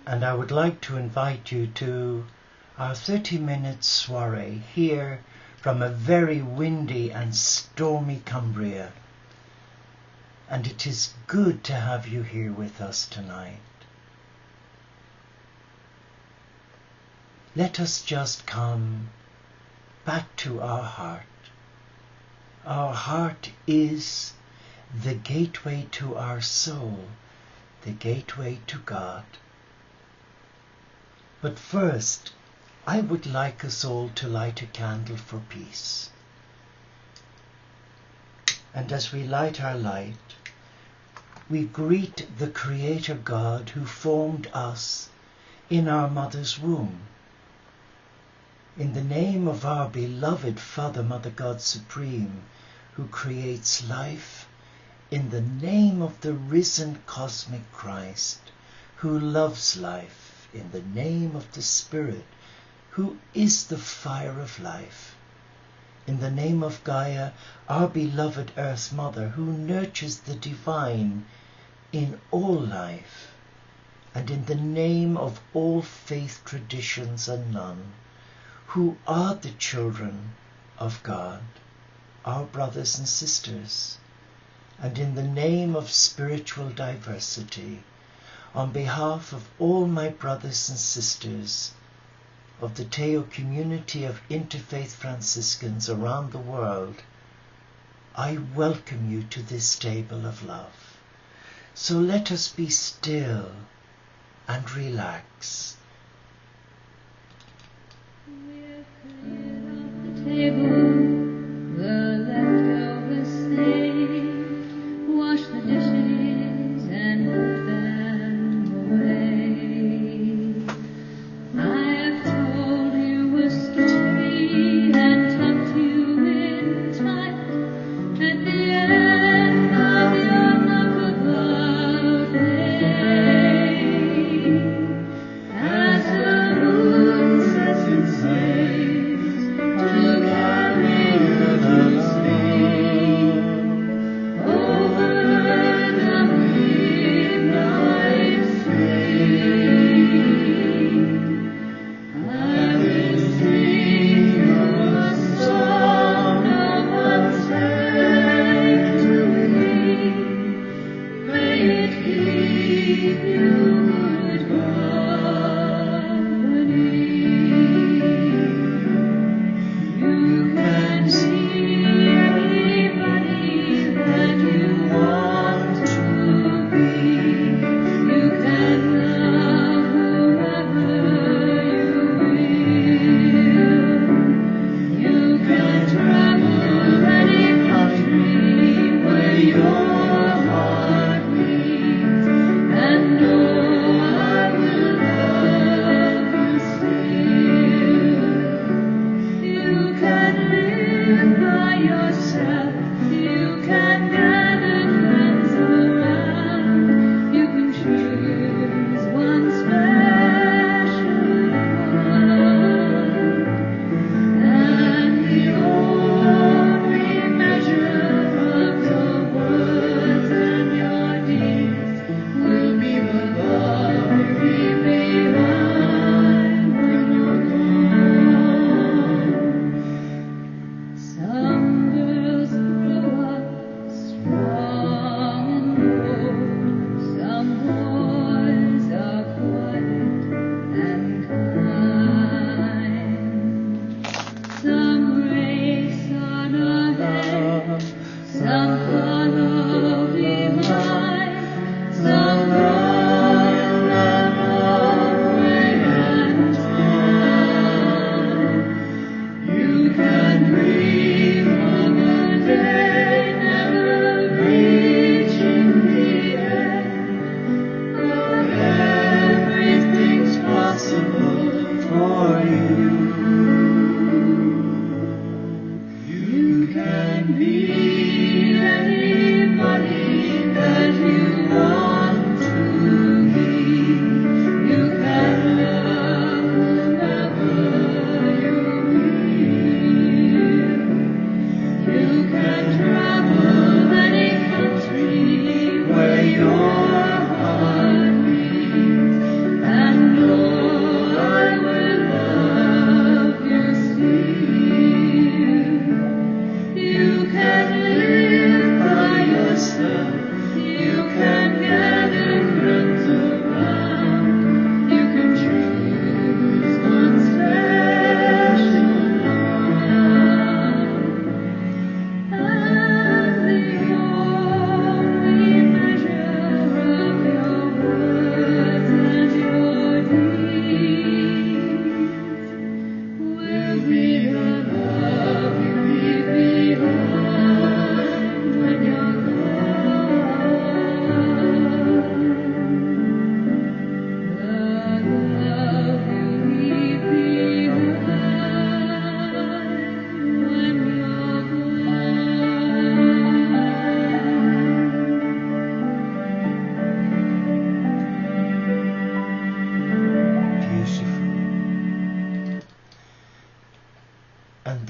and I would like to invite you to our 30-minute soiree here from a very windy and stormy Cumbria. And it is good to have you here with us tonight. Let us just come back to our heart. Our heart is the gateway to our soul, the gateway to God. But first, I would like us all to light a candle for peace. And as we light our light, we greet the Creator God who formed us in our mother's womb. In the name of our beloved Father, Mother God Supreme, who creates life, in the name of the risen cosmic Christ, who loves life, in the name of the Spirit, who is the fire of life, in the name of Gaia, our beloved Earth Mother, who nurtures the divine in all life, and in the name of all faith traditions and none, who are the children of God, our brothers and sisters, and in the name of spiritual diversity, on behalf of all my brothers and sisters of the Teo community of interfaith Franciscans around the world, I welcome you to this table of love. So let us be still and relax. We're clear of the table, the leftovers stay. Wash the dishes and put them away. I have told you a story and tucked you in tight at the end of your knockabout day. As the moon sets its sails to carry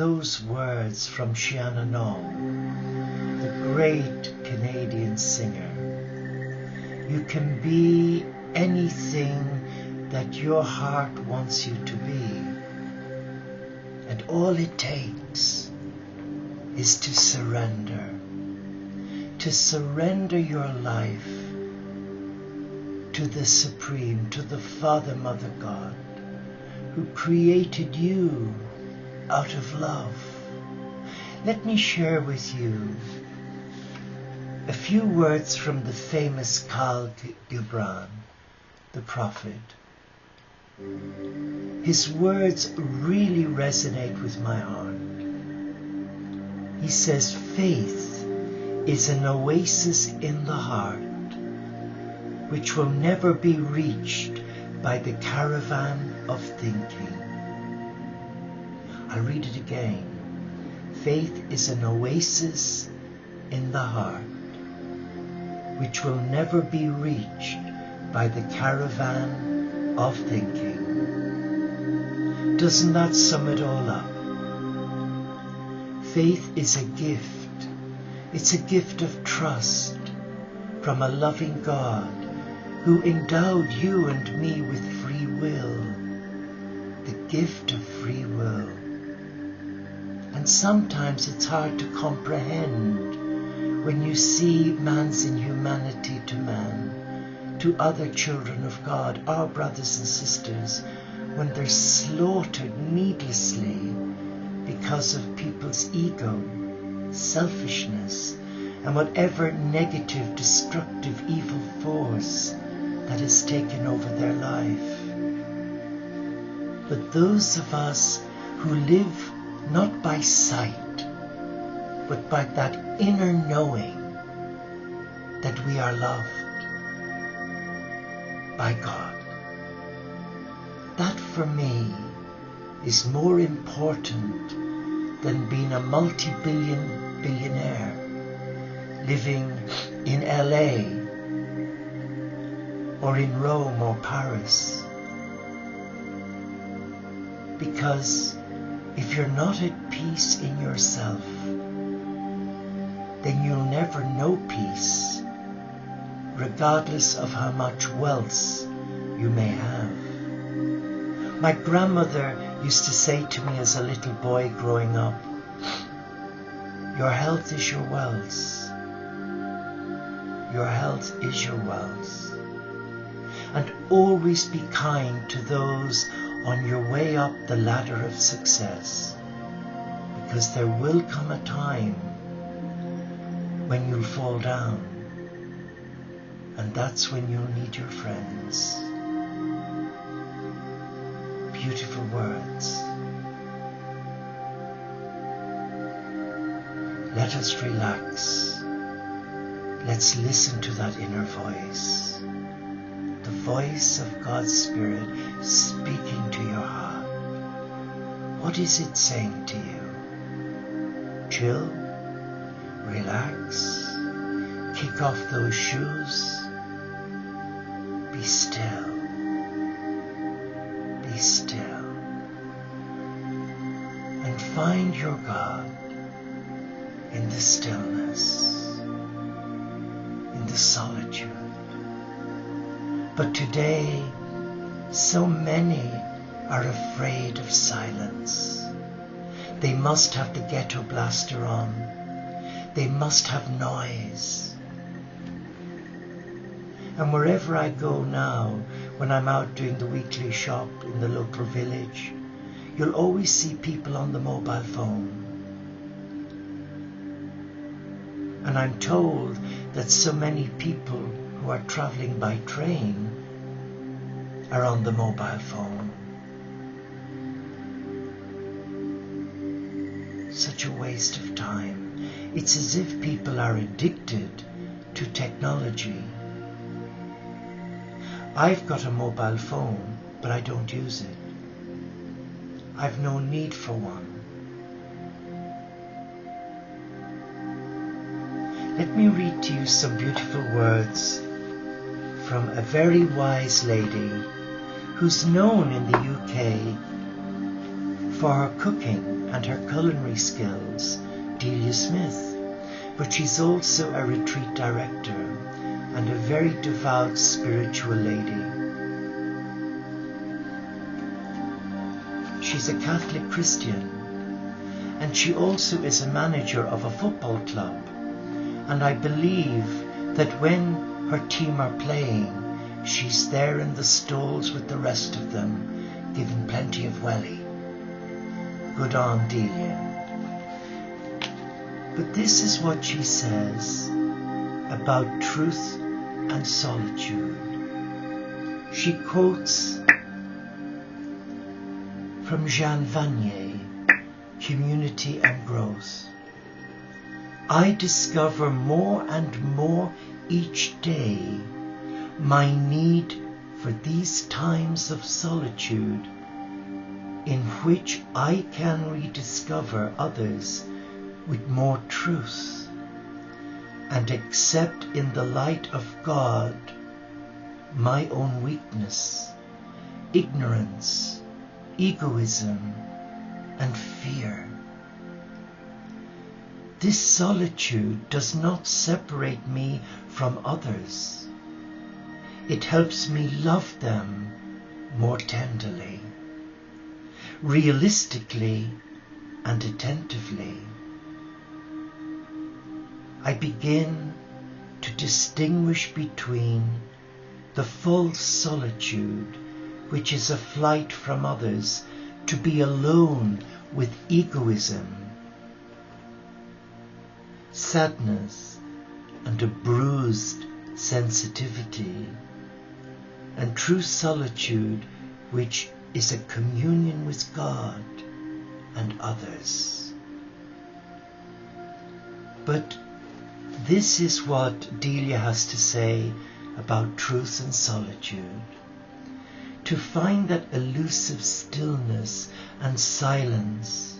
those words from Shannon, the great Canadian singer. You can be anything that your heart wants you to be. And all it takes is to surrender your life to the Supreme, to the Father, Mother God, who created you out of love. Let me share with you a few words from the famous Khalil Gibran, the prophet. His words really resonate with my heart. He says, faith is an oasis in the heart which will never be reached by the caravan of thinking. I'll read it again. Faith is an oasis in the heart which will never be reached by the caravan of thinking. Doesn't that sum it all up? Faith is a gift. It's a gift of trust from a loving God who endowed you and me with free will. The gift of free will. And sometimes it's hard to comprehend when you see man's inhumanity to man, to other children of God, our brothers and sisters, when they're slaughtered needlessly because of people's ego, selfishness, and whatever negative, destructive, evil force that has taken over their life. But those of us who live not by sight, but by that inner knowing that we are loved by God, that for me is more important than being a billionaire living in LA or in Rome or Paris. Because if you're not at peace in yourself, then you'll never know peace, regardless of how much wealth you may have. My grandmother used to say to me as a little boy growing up, your health is your wealth. Your health is your wealth. And always be kind to those on your way up the ladder of success, because there will come a time when you'll fall down, and that's when you'll need your friends. Beautiful words. Let us relax. Let's listen to that inner voice. The voice of God's Spirit speaking to your heart. What is it saying to you? Chill, relax, kick off those shoes, be still, and find your God in the stillness, in the solitude. But today, so many are afraid of silence. They must have the ghetto blaster on. They must have noise. And wherever I go now, when I'm out doing the weekly shop in the local village, you'll always see people on the mobile phone. And I'm told that so many people who are traveling by train are on the mobile phone. Such a waste of time. It's as if people are addicted to technology. I've got a mobile phone, but I don't use it. I've no need for one. Let me read to you some beautiful words from a very wise lady who's known in the UK for her cooking and her culinary skills, Delia Smith, but she's also a retreat director and a very devout spiritual lady. She's a Catholic Christian, and she also is a manager of a football club, and I believe that when her team are playing, she's there in the stalls with the rest of them, giving plenty of welly. Good on, Delia. But this is what she says about truth and solitude. She quotes from Jean Vanier, Community and Growth. I discover more and more each day my need for these times of solitude in which I can rediscover others with more truth and accept in the light of God my own weakness, ignorance, egoism, and fear. This solitude does not separate me from others. It helps me love them more tenderly, realistically and attentively. I begin to distinguish between the false solitude, which is a flight from others to be alone with egoism, sadness, and a bruised sensitivity, and true solitude, which is a communion with God and others. But this is what Delia has to say about truth and solitude. To find that elusive stillness and silence,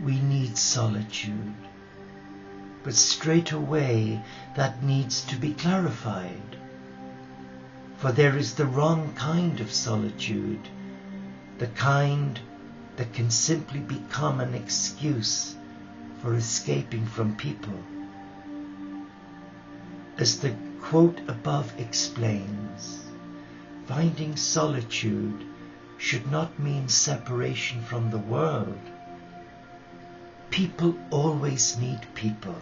we need solitude. But straight away that needs to be clarified. For there is the wrong kind of solitude, the kind that can simply become an excuse for escaping from people. As the quote above explains, finding solitude should not mean separation from the world. People always need people.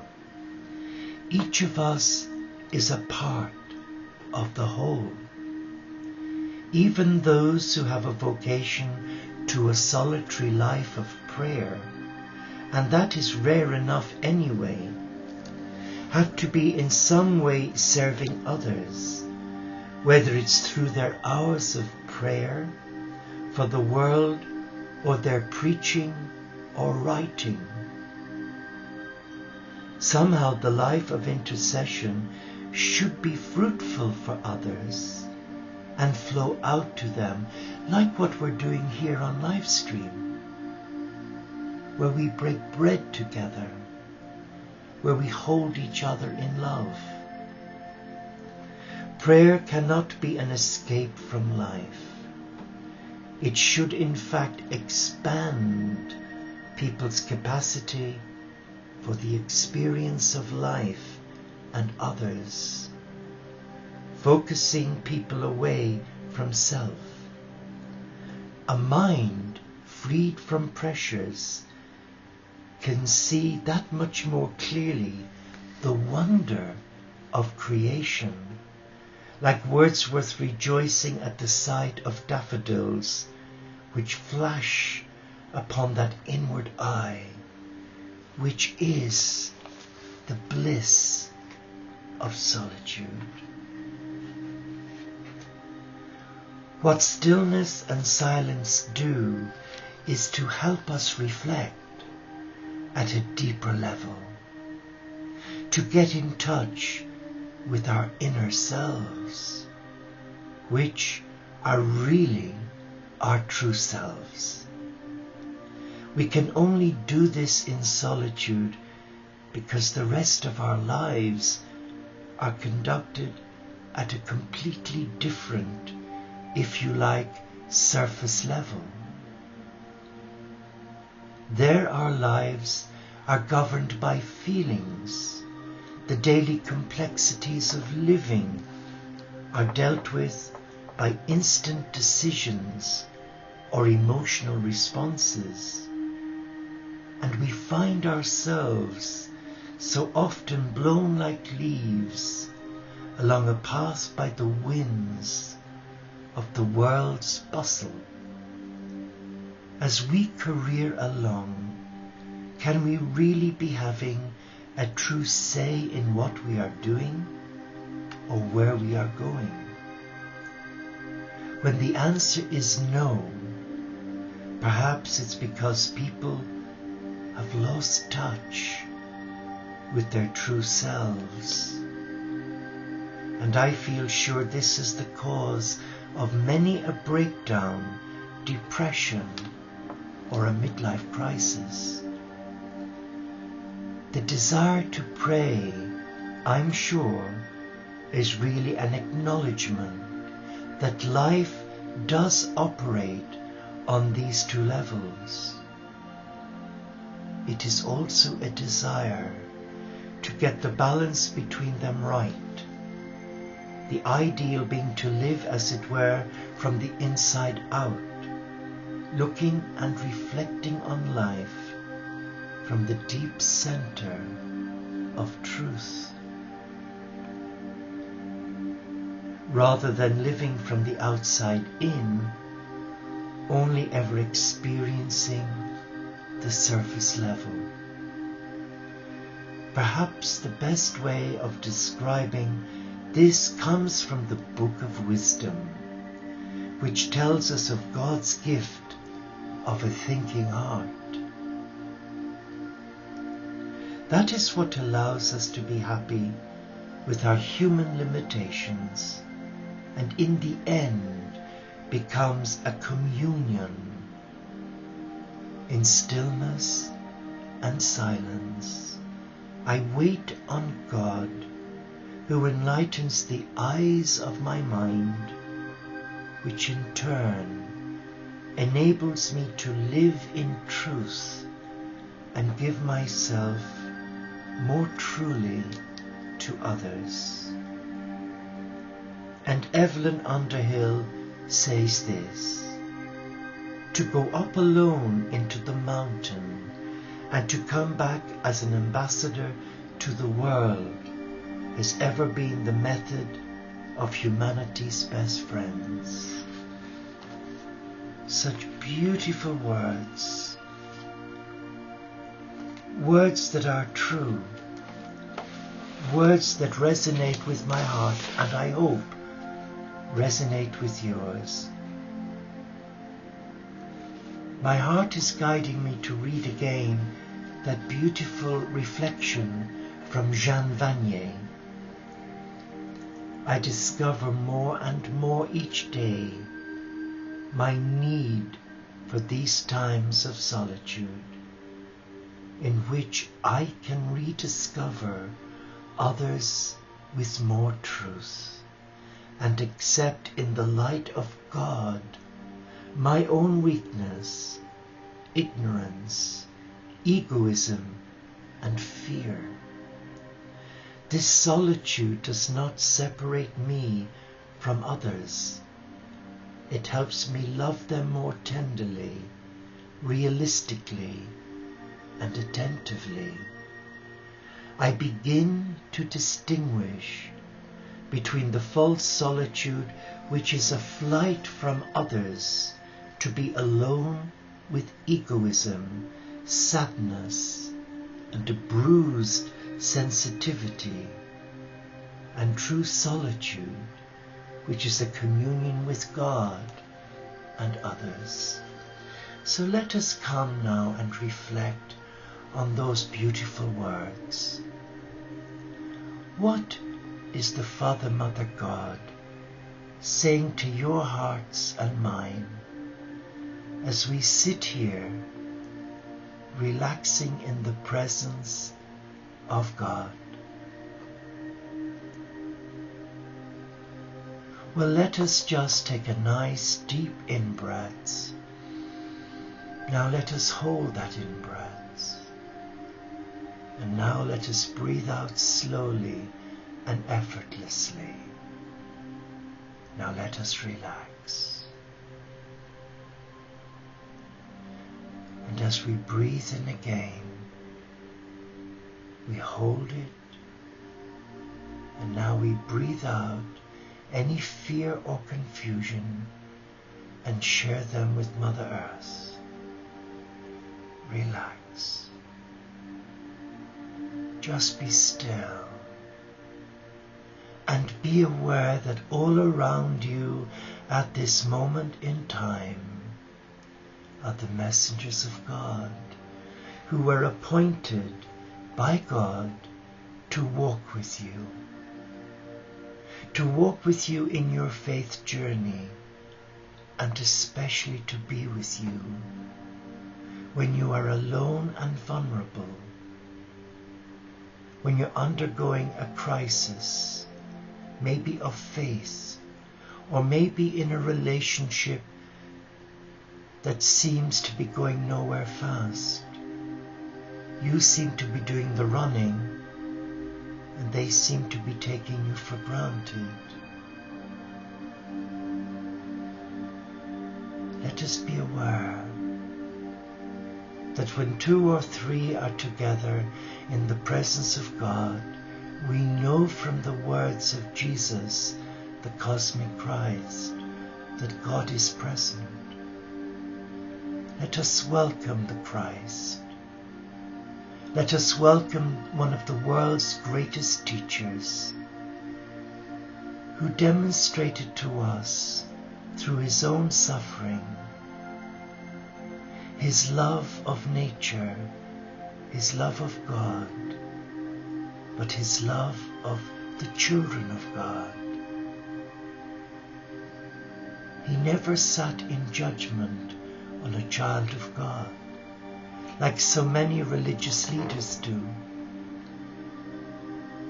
Each of us is a part of the whole. Even those who have a vocation to a solitary life of prayer, and that is rare enough anyway, have to be in some way serving others, whether it's through their hours of prayer for the world or their preaching or writing. Somehow the life of intercession should be fruitful for others and flow out to them, like what we're doing here on Livestream, where we break bread together, where we hold each other in love. Prayer cannot be an escape from life. It should in fact expand people's capacity for the experience of life and others, focusing people away from self. A mind freed from pressures can see that much more clearly the wonder of creation, like Wordsworth rejoicing at the sight of daffodils which flash upon that inward eye, which is the bliss of solitude. What stillness and silence do is to help us reflect at a deeper level, to get in touch with our inner selves, which are really our true selves. We can only do this in solitude because the rest of our lives are conducted at a completely different, if you like, surface level. There our lives are governed by feelings. The daily complexities of living are dealt with by instant decisions or emotional responses. And we find ourselves so often blown like leaves along a path by the winds of the world's bustle. As we career along, can we really be having a true say in what we are doing or where we are going? When the answer is no, perhaps it's because people have lost touch with their true selves. And I feel sure this is the cause of many a breakdown, depression, or a midlife crisis. The desire to pray, I'm sure, is really an acknowledgement that life does operate on these two levels. It is also a desire to get the balance between them right. The ideal being to live, as it were, from the inside out, looking and reflecting on life from the deep center of truth, rather than living from the outside in, only ever experiencing the surface level. Perhaps the best way of describing this comes from the Book of Wisdom, which tells us of God's gift of a thinking heart. That is what allows us to be happy with our human limitations, and in the end becomes a communion in stillness and silence. I wait on God, who enlightens the eyes of my mind, which in turn enables me to live in truth and give myself more truly to others. And Evelyn Underhill says this: to go up alone into the mountain and to come back as an ambassador to the world has ever been the method of humanity's best friends. Such beautiful words, words that are true, words that resonate with my heart, and I hope resonate with yours. My heart is guiding me to read again that beautiful reflection from Jean Vanier. I discover more and more each day my need for these times of solitude, in which I can rediscover others with more truth, and accept in the light of God my own weakness, ignorance, egoism, and fear. This solitude does not separate me from others. It helps me love them more tenderly, realistically, and attentively. I begin to distinguish between the false solitude, which is a flight from others to be alone with egoism, sadness, and a bruised sensitivity, and true solitude, which is a communion with God and others. So let us come now and reflect on those beautiful words. What is the Father, Mother God saying to your hearts and mine as we sit here relaxing in the presence of God? Well, let us just take a nice deep in-breath Now let us hold that in breaths. And now let us breathe out slowly and effortlessly. Now let us relax. And as we breathe in again, we hold it, and now we breathe out any fear or confusion and share them with Mother Earth. Relax. Just be still and be aware that all around you at this moment in time are the messengers of God who were appointed by God to walk with you in your faith journey, and especially to be with you when you are alone and vulnerable, when you're undergoing a crisis, maybe of faith, or maybe in a relationship that seems to be going nowhere fast. You seem to be doing the running, and they seem to be taking you for granted. Let us be aware that when 2 or 3 are together in the presence of God, we know from the words of Jesus, the cosmic Christ, that God is present. Let us welcome the Christ. Let us welcome one of the world's greatest teachers, who demonstrated to us through his own suffering his love of nature, his love of God, but his love of the children of God. He never sat in judgment on a child of God, like so many religious leaders do.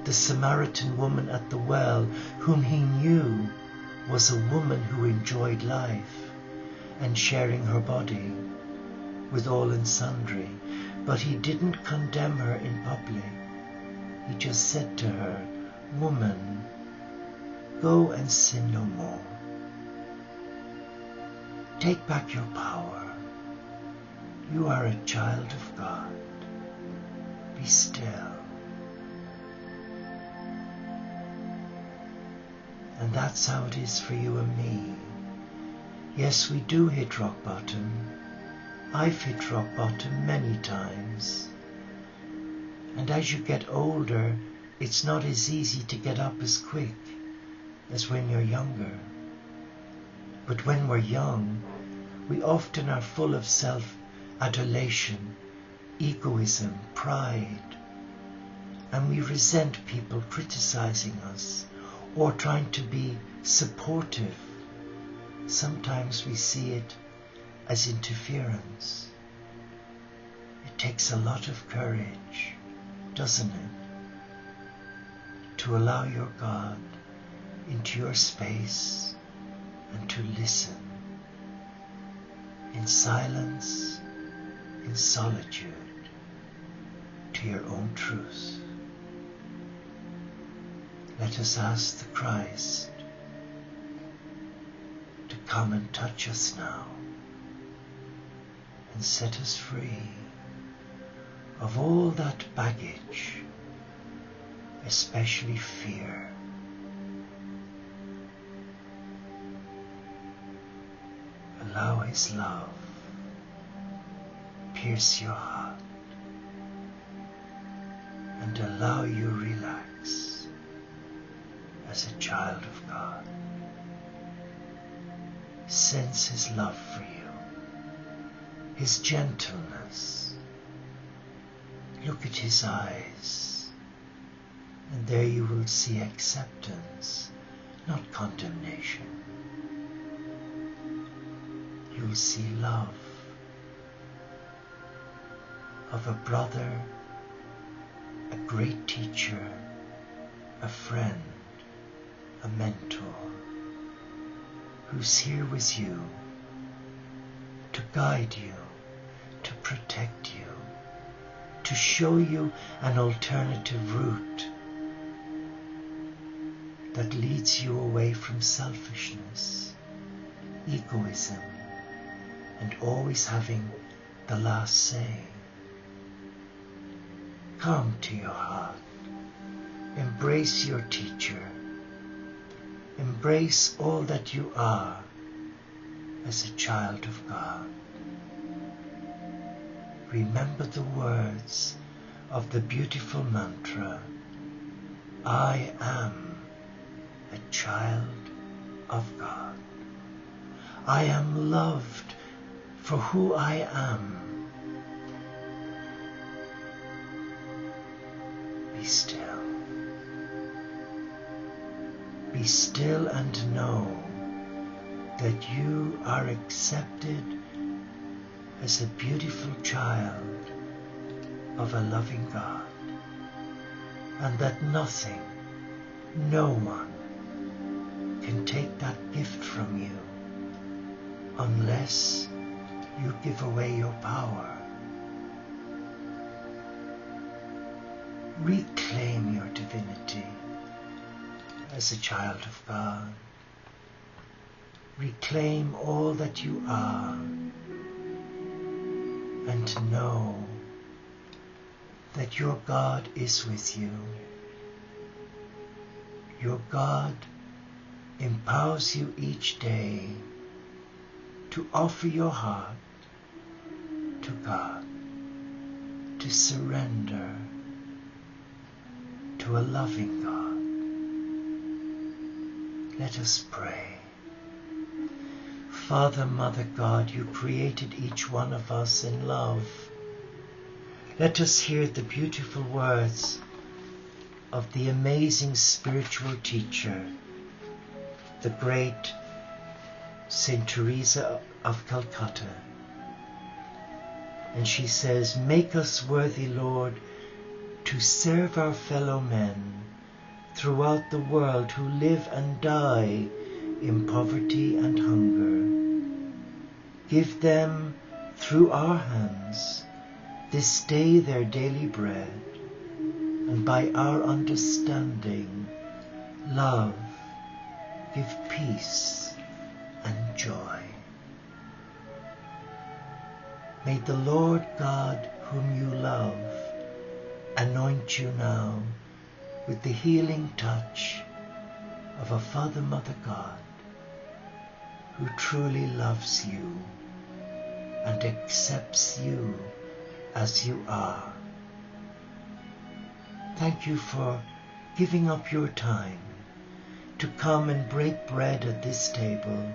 The Samaritan woman at the well, whom he knew was a woman who enjoyed life and sharing her body with all and sundry, but he didn't condemn her in public. He just said to her, "Woman, go and sin no more. Take back your power. You are a child of God. Be still." And that's how it is for you and me. Yes, we do hit rock bottom. I've hit rock bottom many times. And as you get older, it's not as easy to get up as quick as when you're younger. But when we're young, we often are full of self-adulation, egoism, pride, and we resent people criticizing us or trying to be supportive. Sometimes we see it as interference. It takes a lot of courage, doesn't it, to allow your God into your space and to listen in silence, in solitude, to your own truth. Let us ask the Christ to come and touch us now and set us free of all that baggage, especially fear. Allow his love pierce your heart and allow you relax as a child of God. Sense his love for you, his gentleness. Look at his eyes, and there you will see acceptance, not condemnation. You will see love of a brother, a great teacher, a friend, a mentor, who's here with you to guide you protect you, to show you an alternative route that leads you away from selfishness, egoism, and always having the last say. Come to your heart. Embrace your teacher. Embrace all that you are as a child of God. Remember the words of the beautiful mantra, I am a child of God. I am loved for who I am. Be still. Be still and know that you are accepted as a beautiful child of a loving God, and that nothing, no one, can take that gift from you unless you give away your power. Reclaim your divinity as a child of God. Reclaim all that you are, and know that your God is with you. Your God empowers you each day to offer your heart to God, to surrender to a loving God. Let us pray. Father, Mother God, you created each one of us in love. Let us hear the beautiful words of the amazing spiritual teacher, the great Saint Teresa of Calcutta. And she says, make us worthy, Lord, to serve our fellow men throughout the world who live and die in poverty and hunger. Give them through our hands this day their daily bread, and by our understanding, love, give peace and joy. May the Lord God whom you love anoint you now with the healing touch of a Father, Mother God who truly loves you and accepts you as you are. Thank you for giving up your time to come and break bread at this table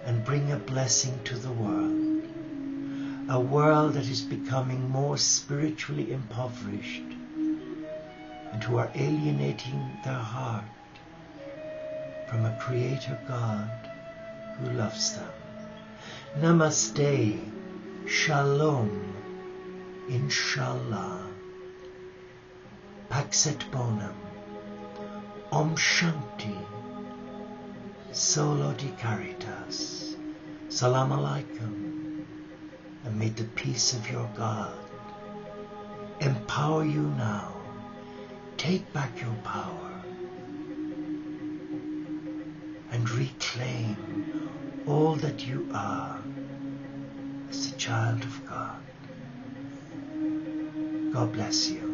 and bring a blessing to the world, a world that is becoming more spiritually impoverished and who are alienating their heart from a Creator God who loves them. Namaste, Shalom, Inshallah, Paxet Bonum, Om Shanti, Solo di Caritas, Salam Alaikum, and may the peace of your God empower you now. Take back your power and reclaim all that you are as a child of God. God bless you.